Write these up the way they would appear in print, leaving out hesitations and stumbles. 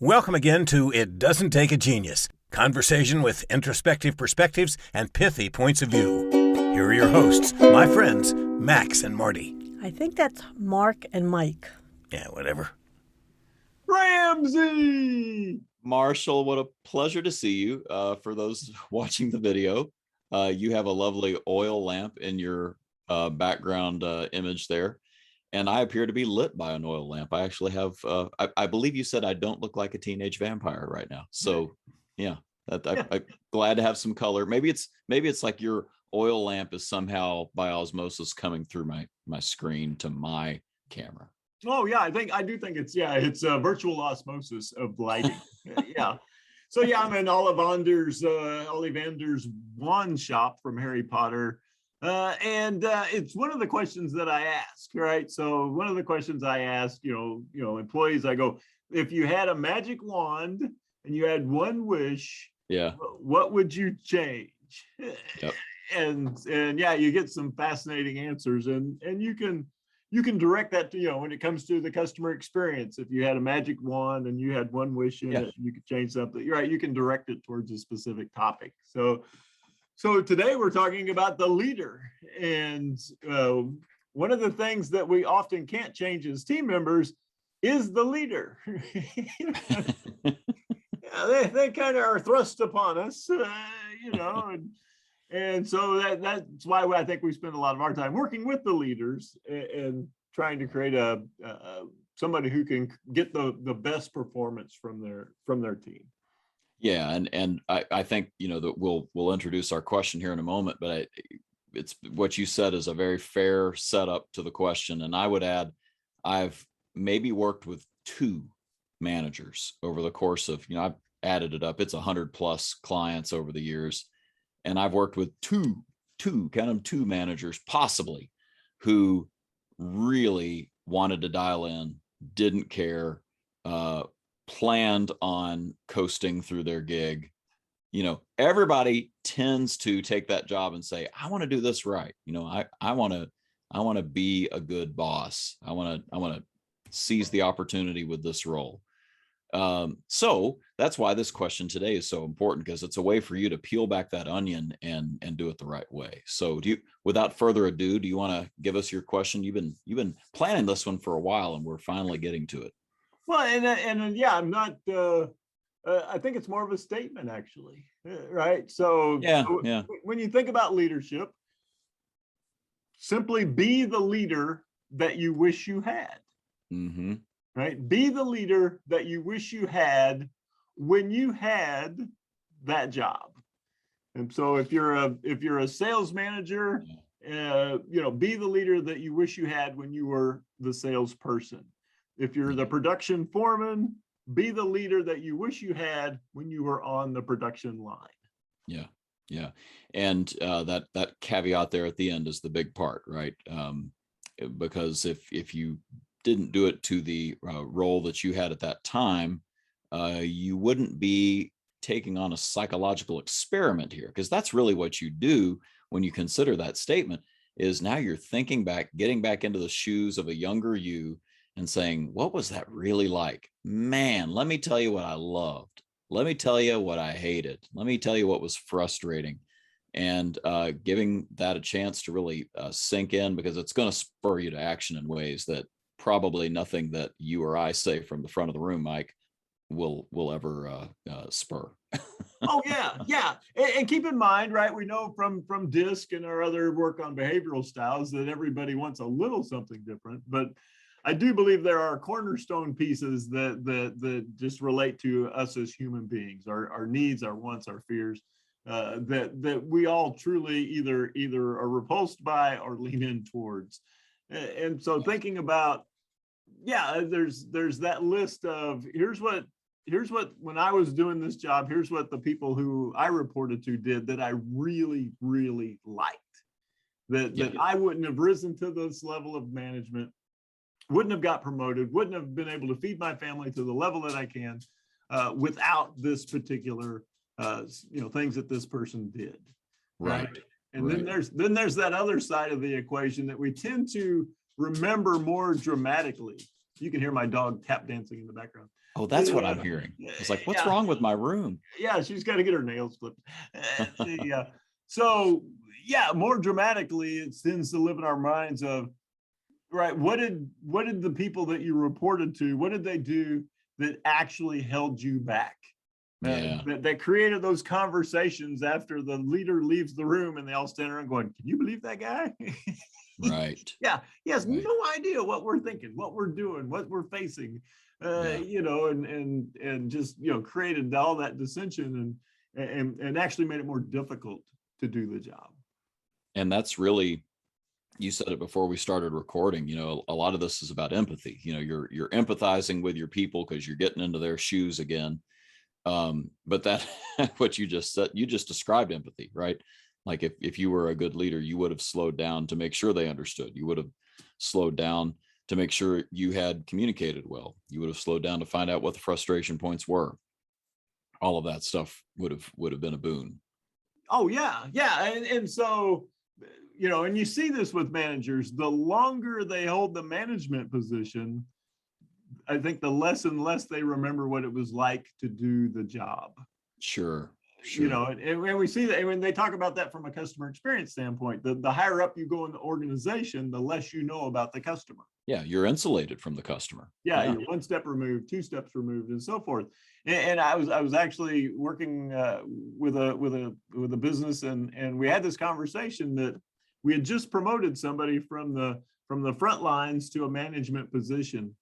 Welcome again to It Doesn't Take a Genius, conversation with introspective perspectives and pithy points of view. Here are your hosts, my friends, Max and Marty. I think that's Mark and Mike. Yeah, whatever. Ramsey! Marshall, what a pleasure to see you. For those watching the video, you have a lovely oil lamp in your background image there. And I appear to be lit by an oil lamp. I actually have, I believe you said I don't look like a teenage vampire right now. So yeah, I'm glad to have some color. Maybe it's like your oil lamp is somehow by osmosis coming through my screen to my camera. Oh yeah, I do think it's a virtual osmosis of lighting. Yeah. So yeah, I'm in Ollivander's wand shop from Harry Potter. And it's one of the questions that I ask, right? So one of the questions I ask, employees, I go, if you had a magic wand and you had one wish, what would you change? Yep. And yeah, you get some fascinating answers, and you can direct that to, when it comes to the customer experience. If you had a magic wand and you had one wish in it, you could change something. You're right, you can direct it towards a specific topic. So today we're talking about the leader, and one of the things that we often can't change as team members is the leader. They kind of are thrust upon us, and so that's why I think we spend a lot of our time working with the leaders and trying to create somebody who can get the best performance from their team. Yeah, and I think that we'll introduce our question here in a moment, but it's what you said is a very fair setup to the question. And I would add, I've maybe worked with 2 managers over the course of, I've added it up, it's 100+ clients over the years, and I've worked with two managers possibly who really wanted to dial in, didn't care, planned on coasting through their gig. Everybody tends to take that job and say, I want to do this right. I want to be a good boss. I want to seize the opportunity with this role. So that's why this question today is so important, because it's a way for you to peel back that onion and do it the right way. So without further ado, do you want to give us your question? You've been planning this one for a while, and we're finally getting to it. Well, and yeah, I'm not. I think it's more of a statement, actually, right? So when you think about leadership, simply be the leader that you wish you had. Mm-hmm. Right? Be the leader that you wish you had when you had that job. And so if you're a sales manager, be the leader that you wish you had when you were the salesperson. If you're the production foreman, be the leader that you wish you had when you were on the production line. Yeah. And that caveat there at the end is the big part, right? Because if you didn't do it to the role that you had at that time, you wouldn't be taking on a psychological experiment here, because that's really what you do when you consider that statement. Is now you're thinking back, getting back into the shoes of a younger you, and saying, what was that really like? Man, let me tell you what I loved. Let me tell you what I hated. Let me tell you what was frustrating. And giving that a chance to really sink in, because it's going to spur you to action in ways that probably nothing that you or I say from the front of the room, Mike, will ever spur. Oh yeah. And keep in mind, right, we know from DISC and our other work on behavioral styles that everybody wants a little something different, but I do believe there are cornerstone pieces that just relate to us as human beings, our needs, our wants, our fears, that we all truly either are repulsed by or lean in towards. And so thinking about, there's that list of here's what when I was doing this job, here's what the people who I reported to did that I really, really liked, that I wouldn't have risen to this level of management, wouldn't have got promoted, wouldn't have been able to feed my family to the level that I can without this particular things that this person did. Right. And then there's that other side of the equation that we tend to remember more dramatically. You can hear my dog tap dancing in the background. Oh, that's what I'm hearing. It's like, what's Yeah, wrong with my room? yeah, she's got to get her nails clipped. So yeah, more dramatically, it tends to live in our minds of, right, what did the people that you reported to, what did they do that actually held you back? Yeah, That created those conversations after the leader leaves the room and they all stand around going, can you believe that guy? right. Yeah, he has Right. no idea what we're thinking, what we're doing, what we're facing, Yeah. and just, created all that dissension and actually made it more difficult to do the job. And that's really, you said it before we started recording, a lot of this is about empathy. You're empathizing with your people because you're getting into their shoes again. But that what you just said, you just described empathy, right? Like if you were a good leader, you would have slowed down to make sure they understood. You would have slowed down to make sure you had communicated well. You would have slowed down to find out what the frustration points were. All of that stuff would have been a boon. Oh yeah, yeah, and so, and you see this with managers. The longer they hold the management position, I think the less and less they remember what it was like to do the job. Sure. And we see that when they talk about that from a customer experience standpoint, the higher up you go in the organization, the less you know about the customer. Yeah, you're insulated from the customer. Yeah, you're one step removed, two steps removed, and so forth. And I was actually working with a business, and we had this conversation that we had just promoted somebody from the front lines to a management position.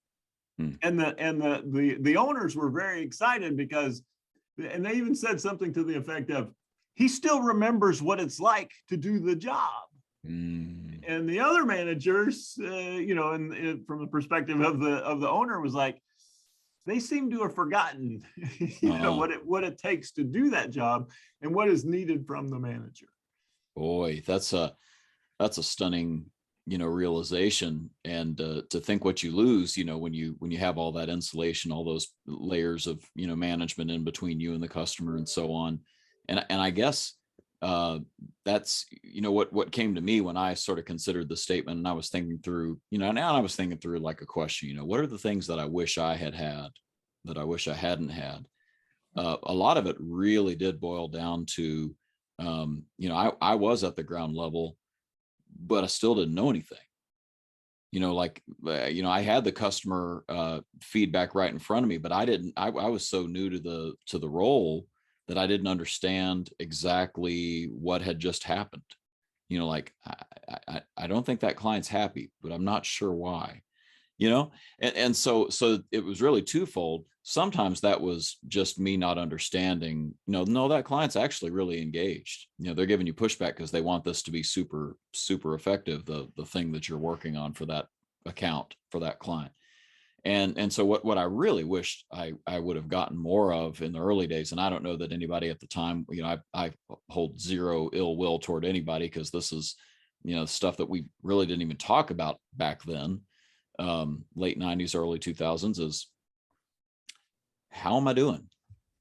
And the owners were very excited because, and they even said something to the effect of, he still remembers what it's like to do the job. And the other managers, and from the perspective of the owner, was like, they seem to have forgotten, what it takes to do that job and what is needed from the manager. Boy, that's a stunning, realization. And to think what you lose, when you have all that insulation, all those layers of, management in between you and the customer and so on. And I guess that's, what came to me when I sort of considered the statement, and I was thinking through, now I was thinking through like a question, what are the things that I wish I had that I wish I hadn't had? A lot of it really did boil down to, I was at the ground level, but I still didn't know anything. I had the customer feedback right in front of me, but I was so new to the role that I didn't understand exactly what had just happened. I don't think that client's happy, but I'm not sure why. And so it was really twofold. Sometimes that was just me not understanding, no, that client's actually really engaged. They're giving you pushback because they want this to be super, super effective, the thing that you're working on for that account, for that client. And so what I really wished I would have gotten more of in the early days, and I don't know that anybody at the time, I hold zero ill will toward anybody, because this is, stuff that we really didn't even talk about back then. Late 90s, early 2000s, is how am I doing?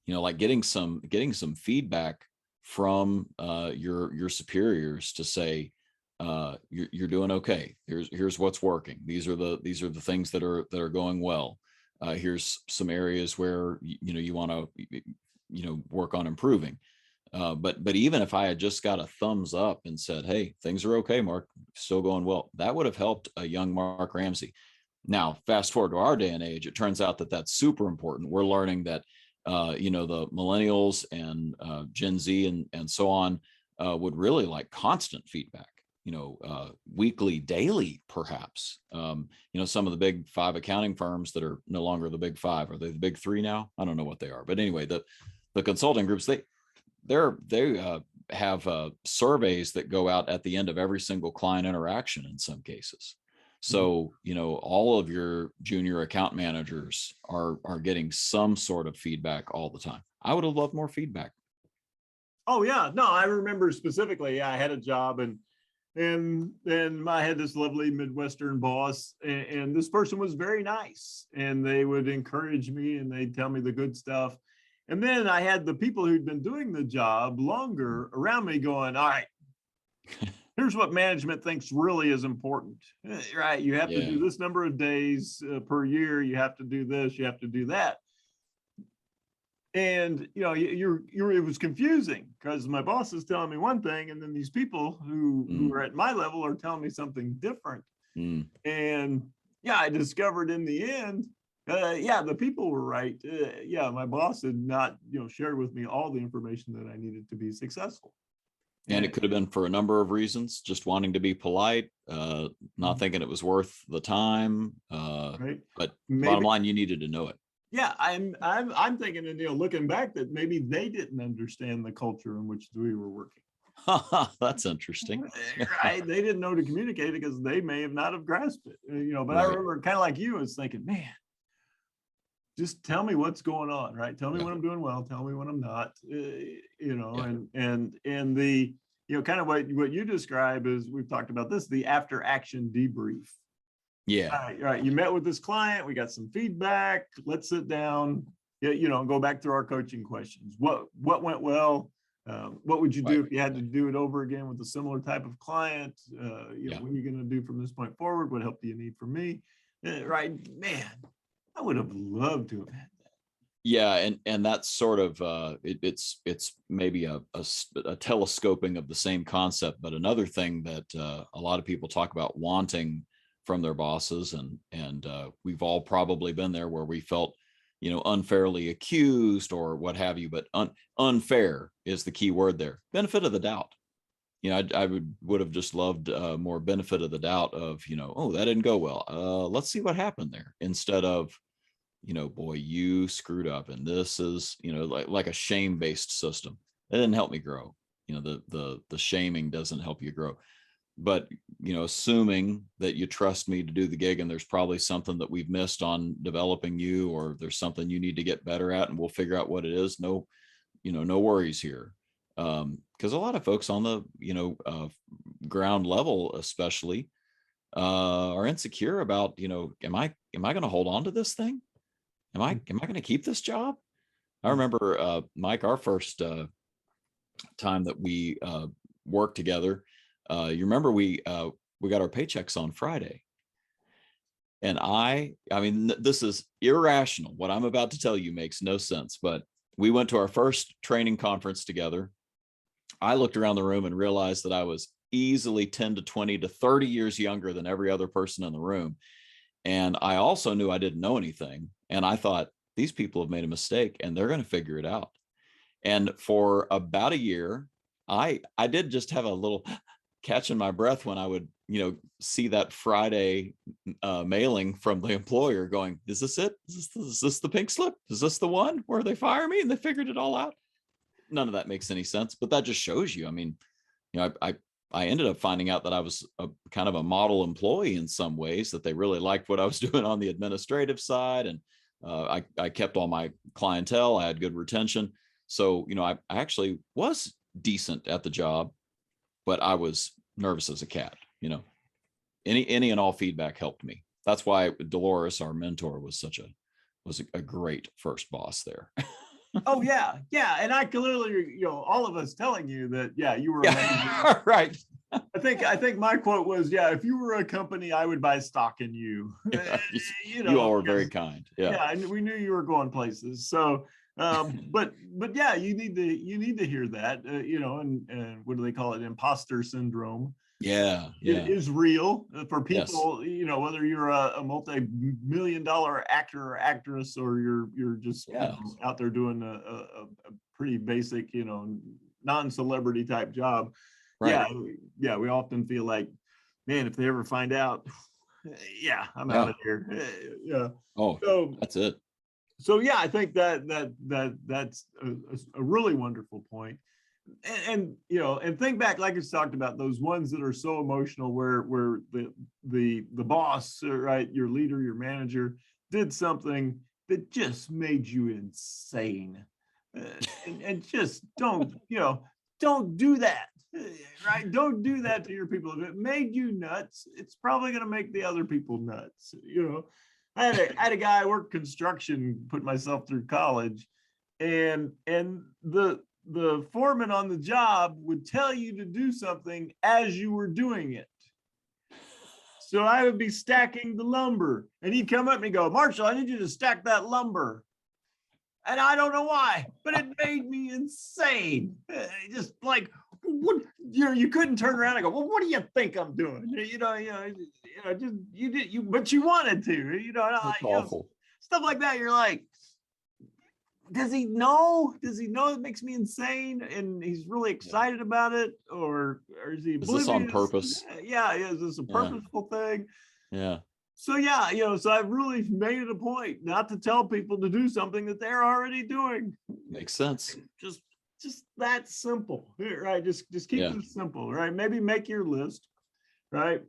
Like getting some feedback from your superiors to say, you're doing okay. Here's what's working. These are the things that are going well. Here's some areas where you want to work on improving. But even if I had just got a thumbs up and said, hey, things are okay, Mark, still going well, that would have helped a young Mark Ramsey. Now, fast forward to our day and age, it turns out that that's super important. We're learning that, the millennials and Gen Z and so on would really like constant feedback, weekly, daily, perhaps. Some of the big five accounting firms that are no longer the big five, are they the big three now? I don't know what they are. But anyway, the consulting groups, they have surveys that go out at the end of every single client interaction in some cases. So, all of your junior account managers are getting some sort of feedback all the time. I would have loved more feedback. Oh yeah, no, I remember specifically, I had a job and I had this lovely Midwestern boss, and this person was very nice, and they would encourage me and they'd tell me the good stuff. And then I had the people who'd been doing the job longer around me going, all right, here's what management thinks really is important, right? You have to do this number of days per year. You have to do this, you have to do that. And it was confusing because my boss is telling me one thing, and then these people who are at my level are telling me something different. And yeah, I discovered in the end, the people were right. My boss had not, shared with me all the information that I needed to be successful. And it could have been for a number of reasons, just wanting to be polite, not thinking it was worth the time. Right. But bottom line, you needed to know it. Yeah, I'm thinking, and looking back, that maybe they didn't understand the culture in which we were working. That's interesting. Right. They didn't know to communicate it because they may have not have grasped it. But right. I remember kind of like you, I was thinking, man, just tell me what's going on, right? Tell me when I'm doing well, tell me when I'm not, and the, kind of what you describe is, we've talked about this, the after action debrief. Yeah. Right. You met with this client, we got some feedback, let's sit down, go back through our coaching questions. What went well? What would you do if you had to do it over again with a similar type of client? What are you going to do from this point forward? What help do you need from me? Right, man, I would have loved to have had that. Yeah, and that's sort of it's maybe a telescoping of the same concept, but another thing that a lot of people talk about wanting from their bosses, and we've all probably been there, where we felt unfairly accused or what have you, but unfair is the key word there. Benefit of the doubt. I would have just loved more benefit of the doubt of, oh, that didn't go well. Let's see what happened there, instead of, boy, you screwed up, and this is, like a shame-based system. It didn't help me grow. The shaming doesn't help you grow. But, assuming that you trust me to do the gig, and there's probably something that we've missed on developing you, or there's something you need to get better at, and we'll figure out what it is. No worries here. Because a lot of folks on the, ground level, especially, are insecure about, am I going to hold on to this thing? Am I going to keep this job? I remember, Mike, our first time that we worked together, you remember we got our paychecks on Friday. And I mean, this is irrational. What I'm about to tell you makes no sense, but we went to our first training conference together. I looked around the room and realized that I was easily 10 to 20 to 30 years younger than every other person in the room. And I also knew I didn't know anything. And I thought, these people have made a mistake and they're going to figure it out. And for about a year, I did just have a little catching my breath when I would, see that Friday mailing from the employer going, is this it? Is this the pink slip? Is this the one where they fire me and they figured it all out? None of that makes any sense, but that just shows you. I mean, I ended up finding out that I was a kind of a model employee in some ways, that they really liked what I was doing on the administrative side. And I kept all my clientele. I had good retention. So, I actually was decent at the job, but I was nervous as a cat. Any and all feedback helped me. That's why Dolores, our mentor, was a great first boss there. Oh yeah. And I clearly, all of us telling you that, you were amazing. Right. I think my quote was, if you were a company, I would buy stock in you. You all were very kind. Yeah. We knew you were going places. So, but yeah, you need to hear that, and what do they call it? Imposter syndrome. Yeah. It is real for people, whether you're a multi-million-dollar actor or actress, or you're just out there doing a pretty basic, non-celebrity type job. Right. Yeah. We often feel like, man, if they ever find out, I'm out of here. Yeah. Oh, so that's it. So I think that's a really wonderful point. And think back, like it's talked about, those ones that are so emotional, where the boss, right, your leader, your manager, did something that just made you insane, and just don't do that, right? Don't do that to your people. If it made you nuts, it's probably going to make the other people nuts. I had a guy, I worked construction, put myself through college, and the foreman on the job would tell you to do something as you were doing it. So I would be stacking the lumber, and he'd come up and he'd go, Marshall, I need you to stack that lumber. And I don't know why, but it made me insane. Just like, what, you couldn't turn around and go, well, what do you think I'm doing? Just but you wanted to, That's awful. stuff like that. You're like, does he know? Does he know it makes me insane? And he's really excited about it, or is he? Is this on oblivious? purpose? Yeah. Is this a purposeful thing? Yeah. So yeah, so I've really made it a point not to tell people to do something that they're already doing. Makes sense. Just that simple, right? Just keep it simple, right? Maybe make your list, right?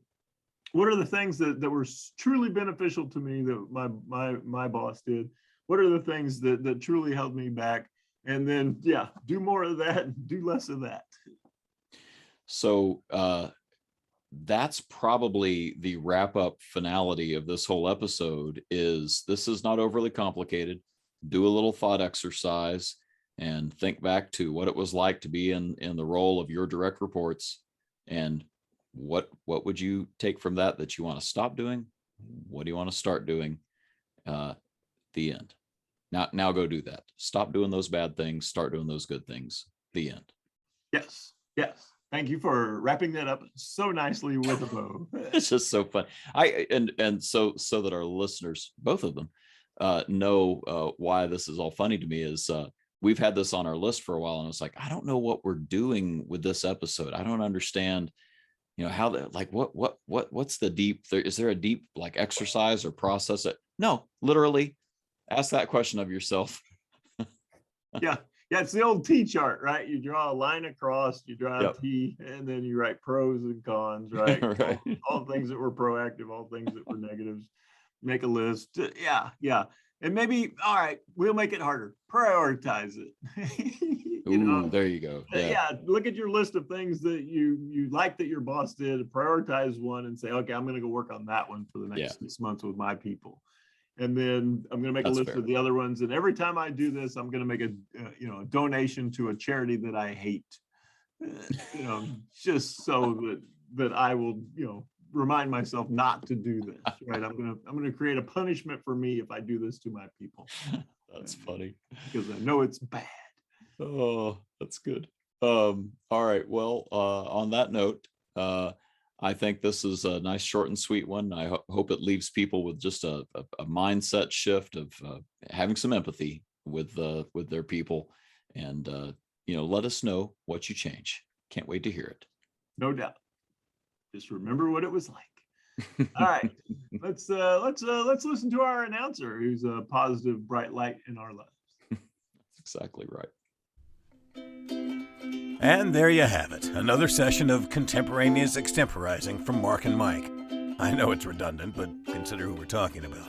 What are the things that were truly beneficial to me that my boss did? What are the things that truly held me back? And then, do more of that, do less of that. So that's probably the wrap up finality of this whole episode. This is not overly complicated. Do a little thought exercise and think back to what it was like to be in the role of your direct reports, and what would you take from that you want to stop doing? What do you want to start doing? The end. Now go do that. Stop doing those bad things, start doing those good things. The end. Yes. Thank you for wrapping that up so nicely with a bow. It's just so fun. And so that our listeners, both of them, know why this is all funny to me is we've had this on our list for a while, and it's like, I don't know what we're doing with this episode. I don't understand, how what's the deep, is there a deep like exercise or process? No, literally ask that question of yourself. Yeah, it's the old T chart, right? You draw a line across, you draw a T, and then you write pros and cons, right? Right. All things that were proactive, all things that were negatives. Make a list. Yeah. And maybe, all right, we'll make it harder. Prioritize it. Ooh, there you go. Yeah. Look at your list of things that you like that your boss did. Prioritize one and say, okay, I'm going to go work on that one for the next 6 months with my people. And then I'm going to make a list of the other ones. And every time I do this, I'm going to make a donation to a charity that I hate. Just so that I will, remind myself not to do this. Right? I'm going to create a punishment for me if I do this to my people. That's funny because I know it's bad. Oh, that's good. All right. Well, on that note, I think this is a nice, short and sweet one. I hope it leaves people with just a mindset shift of having some empathy with their people, and let us know what you change. Can't wait to hear it. No doubt. Just remember what it was like. All right, let's listen to our announcer, who's a positive, bright light in our lives. That's exactly right. And there you have it, another session of contemporaneous extemporizing from Mark and Mike. I know it's redundant, but consider who we're talking about.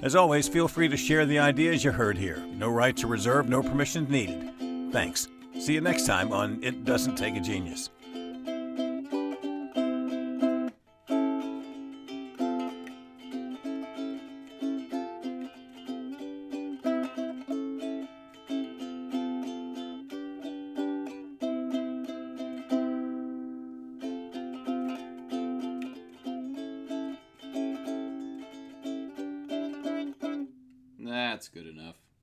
As always, feel free to share the ideas you heard here. No right to reserve, no permissions needed. Thanks. See you next time on It Doesn't Take a Genius. That's good enough.